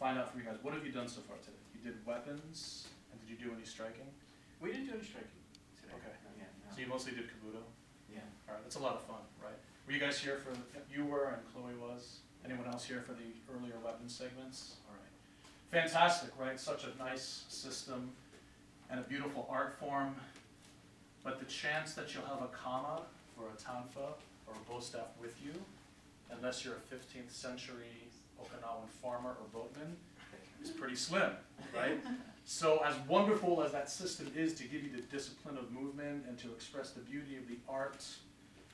find out from you guys, what have you done so far today? You did weapons, and did you do any striking? We didn't do any striking today. Okay. Yeah, no. So you mostly did kabuto? Yeah. All right, that's a lot of fun, right? Were you guys here for, you were and Chloe was? Anyone else here for the earlier weapons segments? All right. Fantastic, right? Such a nice system and a beautiful art form. But the chance that you'll have a kama or a tanfa or a bow staff with you, unless you're a 15th century Okinawan farmer or boatman, is pretty slim, right? So as wonderful as that system is to give you the discipline of movement and to express the beauty of the art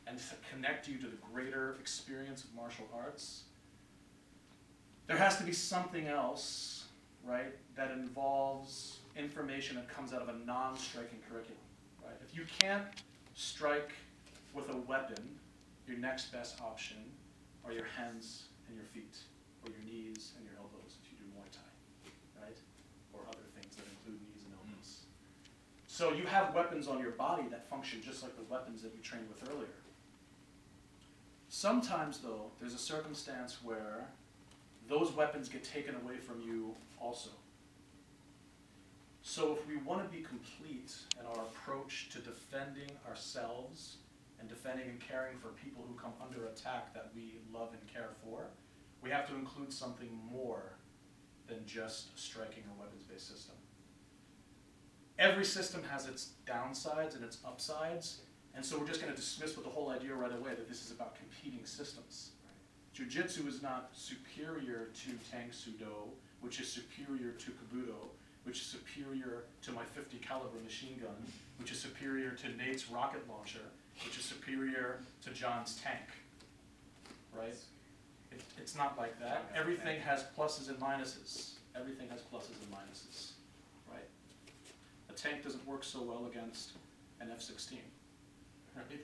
and to connect you to the greater experience of martial arts, there has to be something else, right, that involves information that comes out of a non-striking curriculum, right? If you can't strike with a weapon, your next best option are your hands and your feet, or your knees and your elbows if you do Muay Thai, right? Or other things that include knees and elbows. So you have weapons on your body that function just like the weapons that you trained with earlier. Sometimes, though, there's a circumstance where those weapons get taken away from you also. So if we want to be complete in our approach to defending ourselves and defending and caring for people who come under attack that we love and care for, we have to include something more than just striking or weapons-based system. Every system has its downsides and its upsides, and so we're just going to dismiss with the whole idea right away that this is about competing systems. Jiu-jitsu is not superior to Tang Sudo, which is superior to Kabuto, which is superior to my .50 caliber machine gun, which is superior to Nate's rocket launcher, which is superior to John's tank, right? It's not like that. Everything has pluses and minuses. Everything has pluses and minuses, right? A tank doesn't work so well against an F-16, right?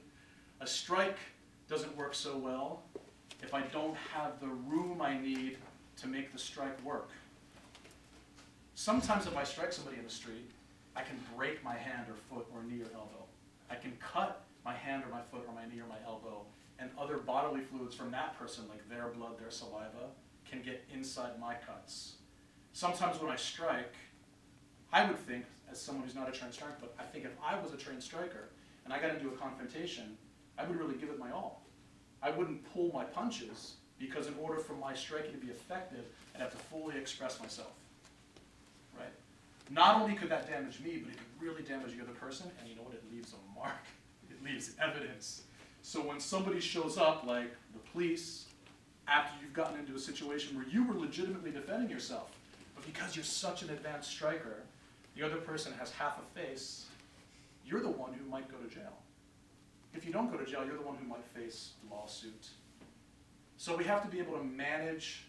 A strike doesn't work so well if I don't have the room I need to make the strike work. Sometimes if I strike somebody in the street, I can break my hand or foot or knee or elbow. I can cut my hand or my foot or my knee or my elbow, and other bodily fluids from that person, like their blood, their saliva, can get inside my cuts. Sometimes when I strike, I would think, as someone who's not a trained striker, but I think if I was a trained striker and I got into a confrontation, I would really give it my all. I wouldn't pull my punches, because in order for my striking to be effective, I'd have to fully express myself, right? Not only could that damage me, but it could really damage the other person, and you know what? It leaves a mark. It leaves evidence. So when somebody shows up, like the police, after you've gotten into a situation where you were legitimately defending yourself, but because you're such an advanced striker, the other person has half a face, you're the one who might go to jail. If you don't go to jail, you're the one who might face a lawsuit. So we have to be able to manage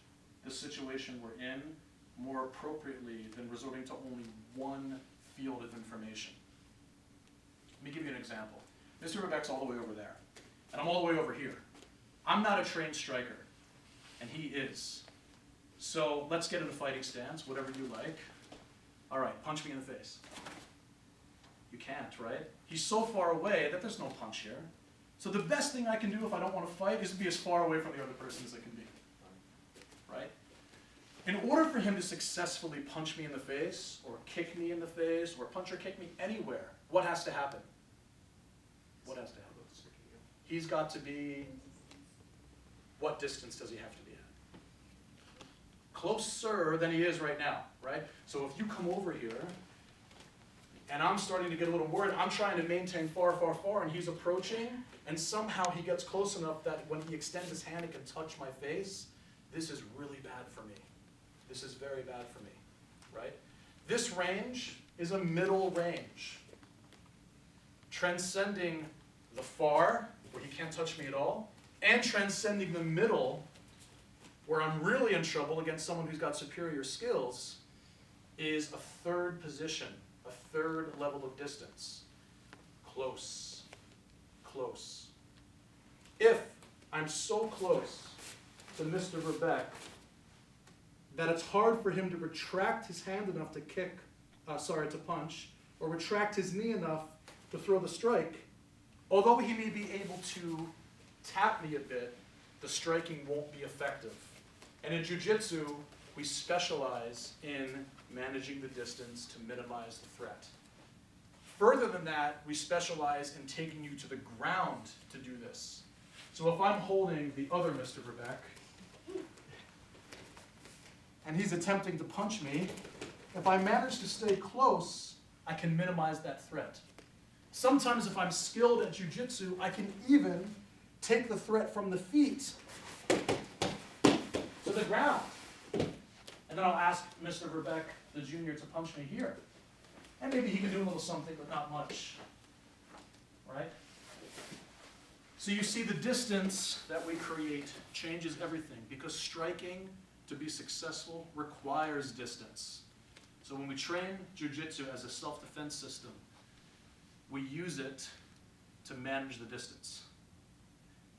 the situation we're in more appropriately than resorting to only one field of information. Let me give you an example. Mr. Rebec's all the way over there, and I'm all the way over here. I'm not a trained striker, and he is. So let's get in a fighting stance, whatever you like. All right, punch me in the face. You can't, right? He's so far away that there's no punch here. So the best thing I can do if I don't want to fight is to be as far away from the other person as I can be, right? In order for him to successfully punch me in the face, or kick me in the face, or punch or kick me anywhere, what has to happen? What has to happen? He's got to be, what distance does he have to be at? Closer than he is right now, right? So if you come over here, and I'm starting to get a little worried, I'm trying to maintain far, far, far, and he's approaching, and somehow he gets close enough that when he extends his hand, it can touch my face. This is really bad for me. This is very bad for me, right? This range is a middle range, transcending the far, where he can't touch me at all, and transcending the middle, where I'm really in trouble against someone who's got superior skills, is a third position, a third level of distance. Close, close. If I'm so close to Mr. Verbeck that it's hard for him to retract his hand enough to to punch, or retract his knee enough to throw the strike, although he may be able to tap me a bit, the striking won't be effective. And in jiu-jitsu, we specialize in managing the distance to minimize the threat. Further than that, we specialize in taking you to the ground to do this. So if I'm holding the other Mr. Verbeck, and he's attempting to punch me, if I manage to stay close, I can minimize that threat. Sometimes if I'm skilled at jiu-jitsu, I can even take the threat from the feet to the ground. And then I'll ask Mr. Verbeck, the junior, to punch me here. And maybe he can do a little something, but not much. Right? So you see the distance that we create changes everything, because striking to be successful requires distance. So when we train jiu-jitsu as a self-defense system, we use it to manage the distance.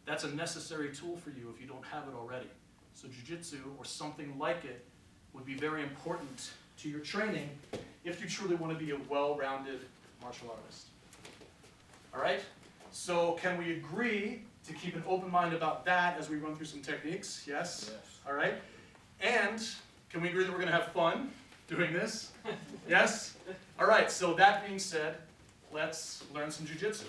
That's a necessary tool for you if you don't have it already. So jiu-jitsu, or something like it, would be very important to your training if you truly want to be a well-rounded martial artist. All right? So can we agree to keep an open mind about that as we run through some techniques? Yes? Yes. All right? And can we agree that we're going to have fun doing this? Yes? All right, so that being said, let's learn some jiu-jitsu.